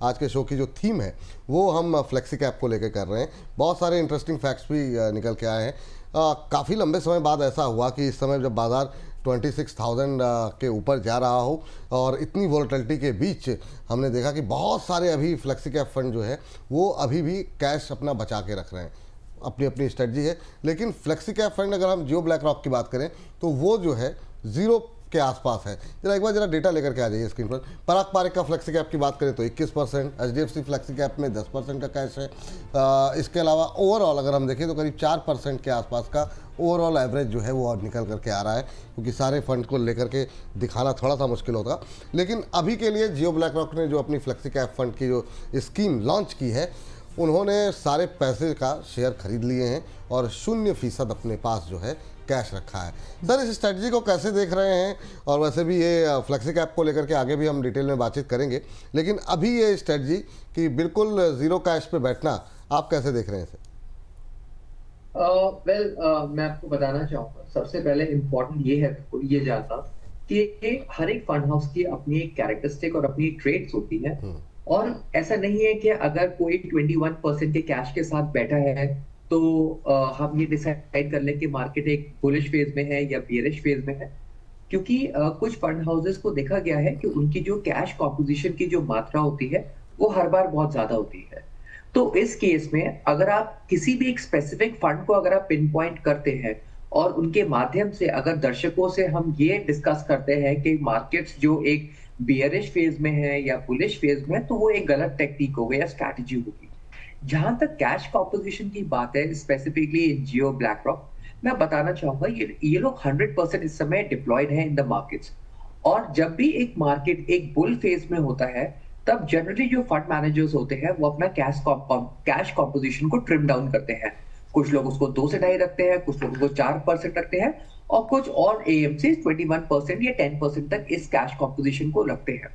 आज के शो की जो थीम है वो हम फ्लेक्सी कैप को लेकर कर रहे हैं। बहुत सारे इंटरेस्टिंग फैक्ट्स भी निकल के आए हैं। काफ़ी लंबे समय बाद ऐसा हुआ कि इस समय जब बाज़ार 26,000 के ऊपर जा रहा हो और इतनी वॉलेटिलिटी के बीच हमने देखा कि बहुत सारे अभी फ्लेक्सी कैप फंड जो है वो अभी भी कैश अपना बचा के रख रहे हैं। अपनी अपनी स्ट्रेटजी है, लेकिन फ्लेक्सी कैप फंड अगर हम जियो ब्लैक रॉक की बात करें तो वो जो है ज़ीरो के आसपास है। जरा एक बार जरा डेटा लेकर के आ जाइए स्क्रीन पर। पराग पारिक का फ्लेक्सी कैप की बात करें तो 21%, HDFC फ्लेक्सी कैप में 10% का कैश है। इसके अलावा ओवरऑल अगर हम देखें तो करीब 4% के आसपास का ओवरऑल एवरेज जो है वो और निकल करके आ रहा है, क्योंकि सारे फंड को लेकर के दिखाना थोड़ा सा मुश्किल होगा। लेकिन अभी के लिए जियो ब्लैक रॉक ने जो अपनी फ्लेक्सी कैप फंड की जो स्कीम लॉन्च की है, उन्होंने सारे पैसे का शेयर खरीद लिए हैं और 0% अपने पास जो है कैश रखा है। सर, इस स्ट्रेटजी को कैसे देख रहे हैं? और वैसे भी ये फ्लेक्सी कैप को लेकर के आगे भी हम डिटेल में बातचीत करेंगे, लेकिन अभी ये स्ट्रेटजी कि बिल्कुल ज़ीरो कैश पे बैठना, आप कैसे देख रहे हैं इसे? मैं आपको बताना चाहूंगा, सबसे पहले इम्पोर्टेंट ये है ये जानना कि हर एक फंड हाउस की अपनी एक कैरेक्टरिस्टिक और अपनी ट्रेड्स होती है। और ऐसा नहीं है कि अगर कोई 21% के कैश के साथ बैठा है तो हम ये डिसाइड कर लें कि मार्केट एक बुलिश फेज में है या बियरिश फेज में है, क्योंकि कुछ फंड हाउसेस को देखा गया है कि उनकी जो कैश कॉम्पोजिशन की जो मात्रा होती है वो हर बार बहुत ज्यादा होती है। तो इस केस में अगर आप किसी भी एक स्पेसिफिक फंड को अगर आप पिन पॉइंट करते हैं और उनके माध्यम से अगर दर्शकों से हम ये डिस्कस करते हैं कि मार्केट्स जो एक बियरिश फेज में है या बुलिश फेज में है, तो वो एक गलत टेक्निक होगी या स्ट्रैटेजी होगी। जहां तक कैश कॉम्पोजिशन की बात है, स्पेसिफिकली जियो ब्लैक रॉक, मैं बताना चाहूंगा ये लोग 100% इस समय डिप्लॉयड है इन द मार्केट्स। और जब भी एक मार्केट एक बुल फेज में होता है, तब जनरली जो फंड मैनेजर्स होते हैं वो अपना कैश कॉम्पोजिशन को ट्रिम डाउन करते हैं। कुछ लोग उसको 2 से 2.5 रखते हैं, कुछ लोग उसको 4% रखते हैं, और कुछ और एएमसी 21% या 10% तक इस कैश कॉम्पोजिशन को रखते हैं।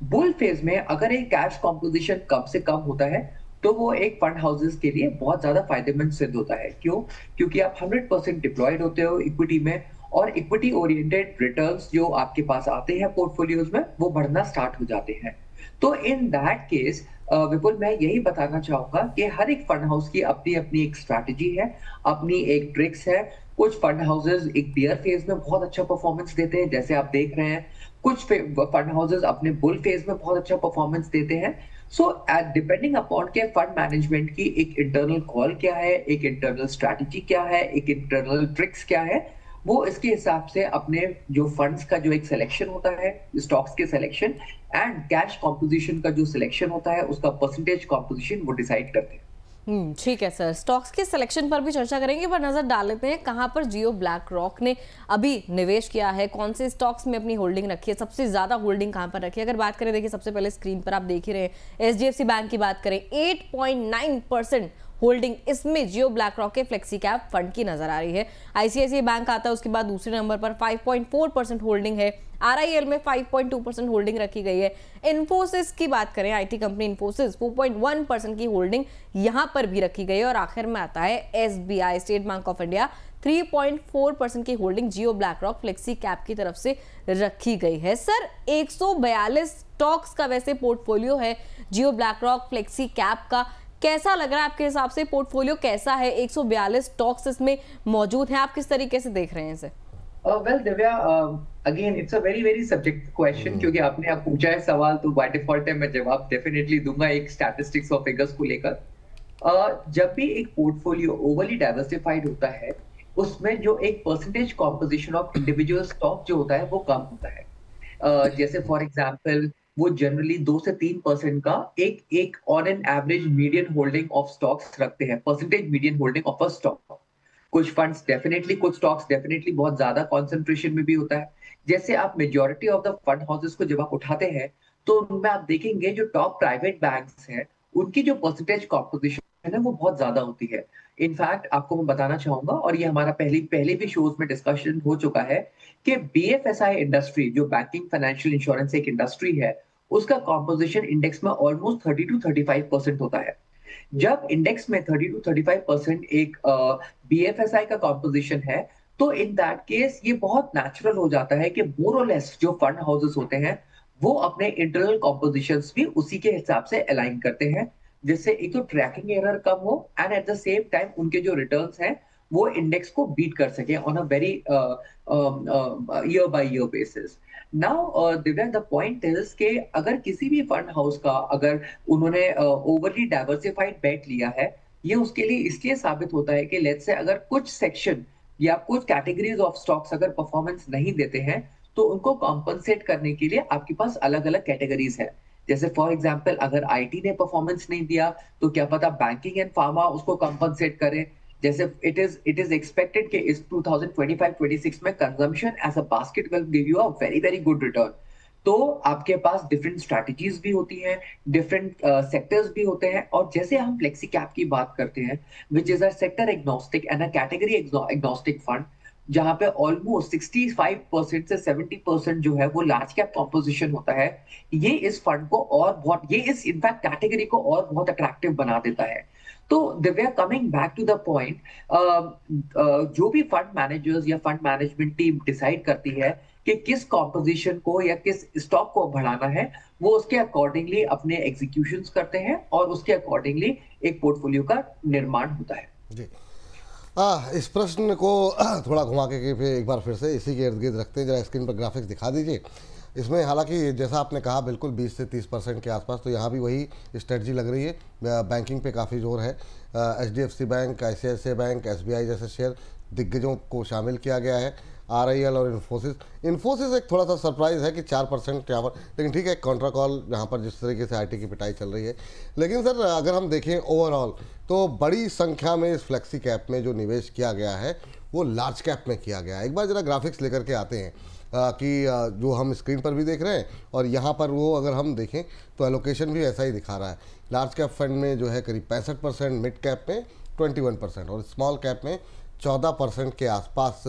बुल फेज में अगर एक कैश कॉम्पोजिशन कम से कम होता है तो वो एक फंड हाउसेस के लिए बहुत ज्यादा फायदेमंद सिद्ध होता है। क्यों? क्योंकि आप 100% डिप्लॉयड होते हो इक्विटी में, और इक्विटी ओरिएंटेड रिटर्न्स जो आपके पास आते हैं पोर्टफोलियोज में वो बढ़ना स्टार्ट हो जाते हैं। तो इन दैट केस विपुल, मैं यही बताना चाहूंगा कि हर एक फंड हाउस की अपनी अपनी एक स्ट्रैटेजी है, अपनी एक ट्रिक्स है। कुछ फंड हाउसेस एक बियर फेज में बहुत अच्छा परफॉर्मेंस देते हैं, जैसे आप देख रहे हैं। कुछ फंड हाउसेस अपने बुल फेज में बहुत अच्छा परफॉर्मेंस देते हैं। सो डिपेंडिंग अपॉन के फंड मैनेजमेंट की एक इंटरनल कॉल क्या है, एक इंटरनल स्ट्रैटेजी क्या है, एक इंटरनल ट्रिक्स क्या है, वो इसके हिसाब से अपने जो फंड्स का जो एक सिलेक्शन होता है, स्टॉक्स के सिलेक्शन एंड कैश कॉम्पोजिशन का जो सिलेक्शन होता है, उसका परसेंटेज कॉम्पोजिशन वो डिसाइड करते हैं। ठीक है सर, स्टॉक्स के सिलेक्शन पर भी चर्चा करेंगे, पर नजर डाल लेते हैं कहां पर जियो ब्लैक रॉक ने अभी निवेश किया है, कौन से स्टॉक्स में अपनी होल्डिंग रखी है, सबसे ज्यादा होल्डिंग कहां पर रखी है। अगर बात करें, देखिए सबसे पहले स्क्रीन पर आप देख ही रहे हैं, HDFC बैंक की बात करें 8.9% होल्डिंग इसमें जियो ब्लैक रॉक के फ्लेक्सी कैप फंड की नजर आ रही है। ICICI बैंक आता है उसके बाद दूसरे नंबर पर 5.4% होल्डिंग है। RIL में 5.2% होल्डिंग रखी गई है। इन्फोसिस की बात करें, IT कंपनी इन्फोसिस 4.1% की होल्डिंग यहां पर भी रखी गई है। और आखिर में आता है SBI state bank of India, 3.4% की होल्डिंग जियो ब्लैक रॉक फ्लेक्सी कैप की तरफ से रखी गई है। सर, 142 स्टॉक्स का वैसे पोर्टफोलियो है जियो ब्लैक रॉक फ्लेक्सी कैप का, कैसा लग रहा है आपके हिसाब से? पोर्टफोलियो कैसा है? 142 स्टॉक्स इसमें मौजूद हैं, आप किस तरीके से देख रहे हैं इसे? Well Divya, again it's a very very subjective question, क्योंकि आपने पूछा है सवाल, तो बाय डिफॉल्ट है मैं जवाब डेफिनेटली दूंगा एक स्टैटिस्टिक्स और फिगर्स को लेकर। जब भी एक पोर्टफोलियो ओवरली डाइवर्सिफाइड होता है, उसमें जो एक percentage composition of individual stock जो होता है वो कम होता है। जैसे फॉर एग्जांपल वो जनरली 2 से 3% का एक on an average median holding of stocks रखते हैं, percentage median holding of a stock. कुछ फंड्स डेफिनेटली, कुछ स्टॉक्स डेफिनेटली बहुत ज्यादा कंसंट्रेशन में भी होता है। जैसे आप majority of the fund houses को जब आप उठाते हैं तो उनमें आप देखेंगे जो टॉप प्राइवेट बैंक्स हैं उनकी जो परसेंटेज कॉम्पोजिशन है वो बहुत ज्यादा होती है। इनफैक्ट आपको मैं बताना चाहूंगा, और ये हमारा पहले भी शोज में डिस्कशन हो चुका है, कि BFSI इंडस्ट्री जो बैंकिंग फाइनेंशियल इंश्योरेंस एक इंडस्ट्री है, उसका कॉम्पोजिशन इंडेक्स में ऑलमोस्ट 30 to 35% होता है। जब इंडेक्स में 30 to 35% एक BFSI का कॉम्पोजिशन है, तो इन दैट केस ये बहुत नेचुरल हो जाता है कि मोर और लेस जो फंड हाउसेस होते हैं वो अपने इंटरनल कॉम्पोजिशंस भी उसी के हिसाब से अलाइन करते हैं, जिससे एक तो ट्रैकिंग एरर कम हो and at the same time उनके जो रिटर्न्स हैं वो इंडेक्स को बीट कर सके on a very year by year basis. Now Divya, the point is कि अगर किसी भी फंड हाउस का अगर उन्होंने ओवरली डाइवर्सिफाइड बेट लिया है, ये उसके लिए इसलिए साबित होता है कि लेट्स से अगर कुछ सेक्शन या कुछ कैटेगरीज ऑफ स्टॉक्स अगर परफॉर्मेंस नहीं देते हैं, तो उनको कॉम्पनसेट करने के लिए आपके पास अलग अलग कैटेगरीज है। जैसे फॉर एग्जांपल अगर आईटी ने परफॉर्मेंस नहीं दिया तो क्या पता बैंकिंग एंड फार्मा उसको कॉम्पनसेट करे। जैसे इट इज एक्सपेक्टेड कि इस 2025-26 में consumption as a basket will give you a very very good return. तो आपके पास डिफरेंट स्ट्रैटेजीज भी होती हैं, डिफरेंट सेक्टर्स भी होते हैं, और जैसे हम फ्लेक्सी कैप की बात करते हैं which is a sector agnostic and a category agnostic fund, जहां पे ऑलमोस्ट 65% से 70% जो है वो लार्ज कैप कॉम्पोजिशन होता है, ये इस फंड को और बहुत, ये इस इनफैक्ट कैटेगरी को और बहुत अट्रैक्टिव बना देता है। तो Divya, coming back to the point, जो भी फंड मैनेजर्स या फंड मैनेजमेंट टीम डिसाइड करती है कि किस कॉम्पोजिशन को या किस स्टॉक को बढ़ाना है, वो उसके अकॉर्डिंगली अपने एग्जीक्यूशंस करते हैं और उसके अकॉर्डिंगली एक पोर्टफोलियो का निर्माण होता है। जी, इस प्रश्न को थोड़ा घुमा के फिर एक बार फिर से इसी के इर्द गिर्द रखते हैं। जरा स्क्रीन पर ग्राफिक्स दिखा दीजिए। इसमें हालांकि जैसा आपने कहा बिल्कुल 20 से 30% के आसपास, तो यहाँ भी वही स्ट्रेटजी लग रही है। बैंकिंग पे काफ़ी जोर है। HDFC bank, ICICI bank, SBI जैसे शेयर दिग्गजों को शामिल किया गया है। RIL और इन्फोसिस एक थोड़ा सा सरप्राइज है कि 4% यहाँ पर, लेकिन ठीक है, कॉन्ट्रा कॉल यहाँ पर जिस तरीके से IT की पिटाई चल रही है। लेकिन सर अगर हम देखें ओवरऑल तो बड़ी संख्या में इस फ्लेक्सी कैप में जो निवेश किया गया है वो लार्ज कैप में किया गया है। एक बार ज़रा ग्राफिक्स लेकर के आते हैं कि जो हम स्क्रीन पर भी देख रहे हैं और यहाँ पर वो अगर हम देखें तो एलोकेशन भी ऐसा ही दिखा रहा है। लार्ज कैप फंड में जो है करीब 65%, मिड कैप में 21% और स्मॉल कैप में 14% के आसपास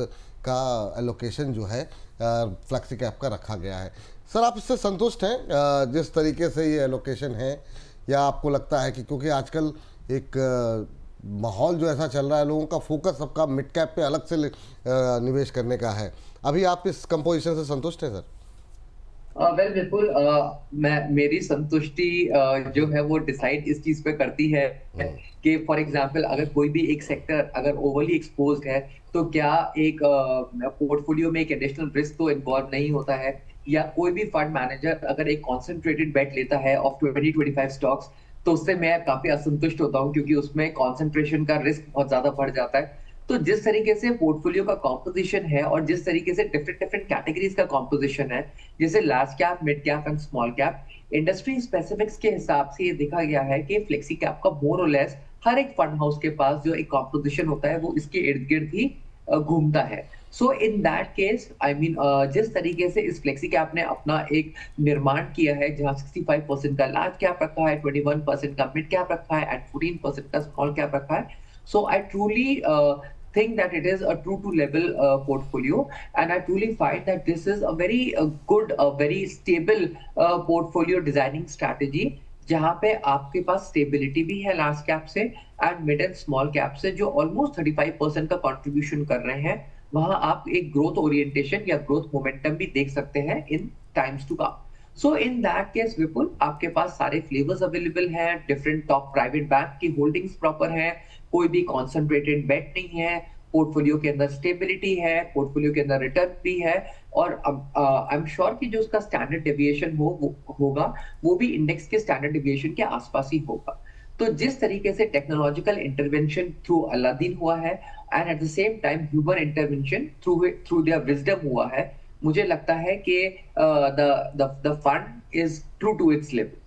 का एलोकेशन जो है फ्लेक्सी कैप का रखा गया है। सर आप इससे संतुष्ट हैं जिस तरीके से ये एलोकेशन है, या आपको लगता है कि क्योंकि आजकल एक माहौल जो ऐसा चल रहा है, लोगों का फोकस सबका मिड कैप पे अलग से निवेश करने का है, अभी आप इस कंपोजिशन से संतुष्ट हैं सर? वेल बिल्कुल, मेरी संतुष्टि जो है वो डिसाइड इस चीज पे करती है कि फॉर एग्जांपल अगर कोई भी एक सेक्टर अगर ओवरली एक्सपोज्ड है तो क्या एक पोर्टफोलियो में एक एडिशनल रिस्क तो इन्वॉल्व नहीं होता है, या कोई भी फंड मैनेजर अगर एक कॉन्सेंट्रेटेड बेट लेता है ऑफ 20-25 स्टॉक्स, तो उससे मैं काफी असंतुष्ट होता हूँ क्योंकि उसमें कॉन्सेंट्रेशन का रिस्क बहुत ज्यादा बढ़ जाता है। तो जिस तरीके से पोर्टफोलियो का कॉम्पोजिशन है और जिस तरीके से डिफरेंट डिफरेंट कैटेगरीज का कॉम्पोजिशन है, जैसे large cap, mid cap and small cap, industry specifics के हिसाब से ये देखा गया है कि फ्लेक्सी कैप का मोर और लेस हर एक फंड हाउस के पास जो एक कॉम्पोजिशन होता है वो इसके इर्द गिर्द ही घूमता है। So in that case I mean जिस तरीके से इस फ्लेक्सी कैप ने अपना एक निर्माण किया है, जहां 65% का लार्ज कैप रखा है, 21% का मिड कैप रखा है एंड 14% का स्मॉल कैप रखा है, so I truly think that it is a true to level portfolio, and I truly find that this is a very good, very stable portfolio designing strategy, जहां पे आपके पास stability भी है large cap से and mid and small cap से, जो almost 35% का contribution कर रहे हैं। वहां आप एक ग्रोथ ओरिएंटेशन या ग्रोथ मोमेंटम भी देख सकते हैं in times to come. So in that case Vipul, आपके पास सारे फ्लेवर्स अवेलेबल हैं, डिफरेंट टॉप प्राइवेट बैंक की होल्डिंग्स प्रॉपर हैं, कोई भी कॉन्सेंट्रेटेड बेट नहीं है, पोर्टफोलियो के अंदर स्टेबिलिटी है, पोर्टफोलियो के अंदर रिटर्न भी है, और आई एम श्योर कि जो उसका स्टैंडर्ड डेविएशन होगा वो भी इंडेक्स के स्टैंडर्ड डेविएशन के आसपास ही होगा। तो जिस तरीके से टेक्नोलॉजिकल इंटरवेंशन थ्रू अलादीन हुआ है and at the same time human intervention through their wisdom हुआ है, मुझे लगता है कि the fund is true to its level.